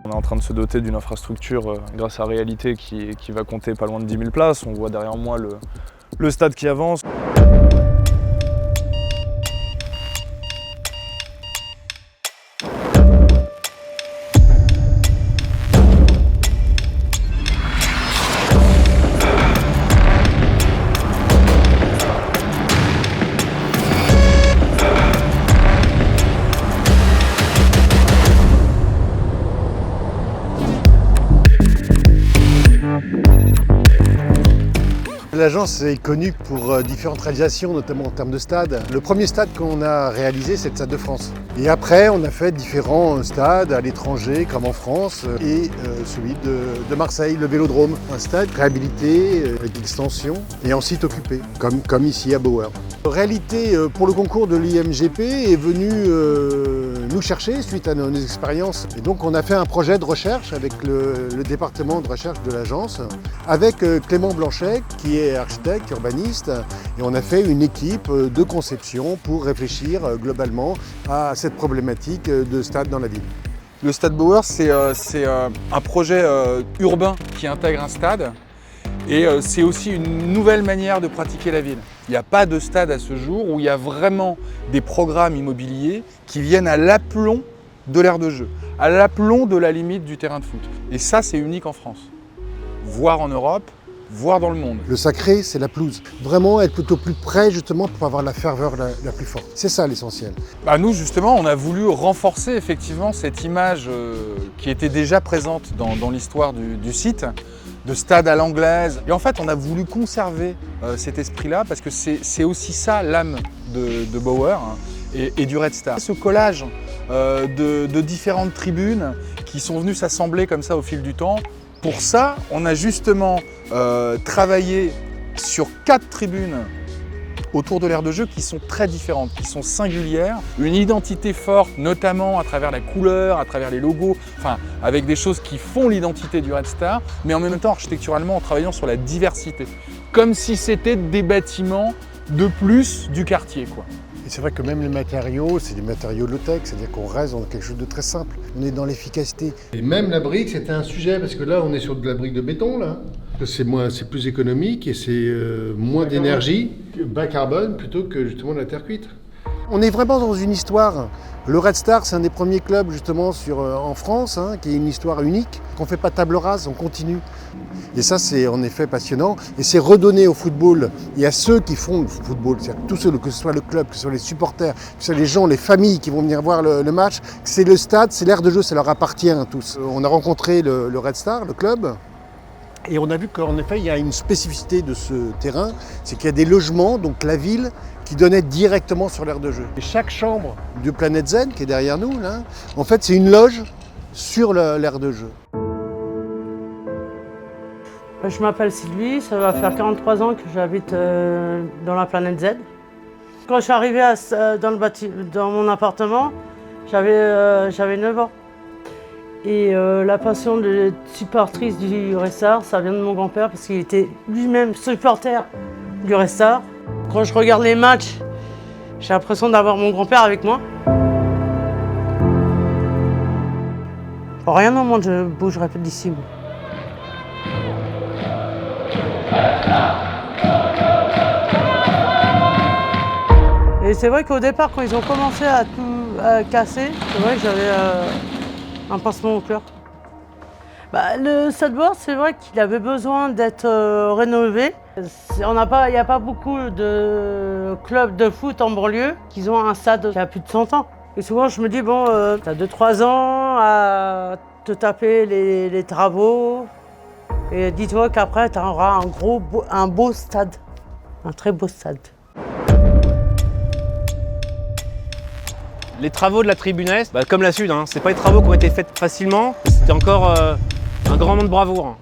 On est en train de se doter d'une infrastructure grâce à Réalité qui va compter pas loin de 10 000 places. On voit derrière moi le stade qui avance. L'agence est connue pour différentes réalisations, notamment en termes de stades. Le premier stade qu'on a réalisé, c'est le Stade de France. Et après, on a fait différents stades à l'étranger, comme en France, et celui de Marseille, le Vélodrome. Un stade réhabilité, avec extension, et en site occupé, comme ici à Bauer. Réalité, pour le concours de l'IMGP, est venu nous chercher suite à nos expériences. Et donc on a fait un projet de recherche avec le département de recherche de l'agence, avec Clément Blanchet, qui est architecte, urbaniste, et on a fait une équipe de conception pour réfléchir globalement à cette problématique de stade dans la ville. Le Stade Bauer, c'est un projet urbain qui intègre un stade et c'est aussi une nouvelle manière de pratiquer la ville. Il n'y a pas de stade à ce jour où il y a vraiment des programmes immobiliers qui viennent à l'aplomb de l'aire de jeu, à l'aplomb de la limite du terrain de foot. Et ça, c'est unique en France, voire en Europe, voire dans le monde. Le sacré, c'est la pelouse. Vraiment être au plus près, justement, pour avoir la ferveur la plus forte. C'est ça l'essentiel. Nous, justement, on a voulu renforcer effectivement cette image qui était déjà présente dans l'histoire du site, de stade à l'anglaise. Et en fait, on a voulu conserver cet esprit-là parce que c'est aussi ça l'âme de Bauer et du Red Star. Ce collage de différentes tribunes qui sont venues s'assembler comme ça au fil du temps. Pour ça, on a justement travaillé sur 4 tribunes autour de l'aire de jeu qui sont très différentes, qui sont singulières. Une identité forte, notamment à travers la couleur, à travers les logos, enfin avec des choses qui font l'identité du Red Star, mais en même temps architecturalement en travaillant sur la diversité. Comme si c'était des bâtiments de plus du quartier, quoi. Et c'est vrai que même les matériaux, c'est des matériaux low-tech, c'est-à-dire qu'on reste dans quelque chose de très simple. On est dans l'efficacité. Et même la brique, c'était un sujet, parce que là, on est sur de la brique de béton, là. C'est plus économique et c'est moins d'énergie, bas carbone, plutôt que justement de la terre cuite. On est vraiment dans une histoire. Le Red Star, c'est un des premiers clubs justement en France, qui est une histoire unique. On ne fait pas table rase, on continue. Et ça, c'est en effet passionnant. Et c'est redonner au football et à ceux qui font le football, c'est-à-dire tous ceux, que ce soit le club, que ce soit les supporters, que ce soit les gens, les familles qui vont venir voir le match, c'est le stade, c'est l'aire de jeu, ça leur appartient à tous. On a rencontré le Red Star, le club. Et on a vu qu'en effet, il y a une spécificité de ce terrain, c'est qu'il y a des logements, donc la ville, qui donnaient directement sur l'aire de jeu. Et chaque chambre du Planète Zen, qui est derrière nous, là, en fait, c'est une loge sur l'aire de jeu. Je m'appelle Sylvie, ça va faire 43 ans que j'habite dans la Planète Z. Quand je suis arrivée dans mon appartement, j'avais 9 ans. Et la passion de supportrice du Red Star, ça vient de mon grand-père parce qu'il était lui-même supporter du Red Star. Quand je regarde les matchs, j'ai l'impression d'avoir mon grand-père avec moi. Rien au monde, je bougerai pas d'ici. Et c'est vrai qu'au départ, quand ils ont commencé à tout casser, c'est vrai que j'avais un pincement au cœur. Le Stade Bauer, c'est vrai qu'il avait besoin d'être rénové. Il n'y a pas beaucoup de clubs de foot en banlieue qui ont un stade qui a plus de 100 ans. Et souvent, je me dis, bon, tu as 2-3 ans à te taper les travaux. Et dis-toi qu'après, tu auras un beau stade, un très beau stade. Les travaux de la tribune Est, comme la Sud, c'est pas des travaux qui ont été faits facilement. C'était encore un grand moment de bravoure.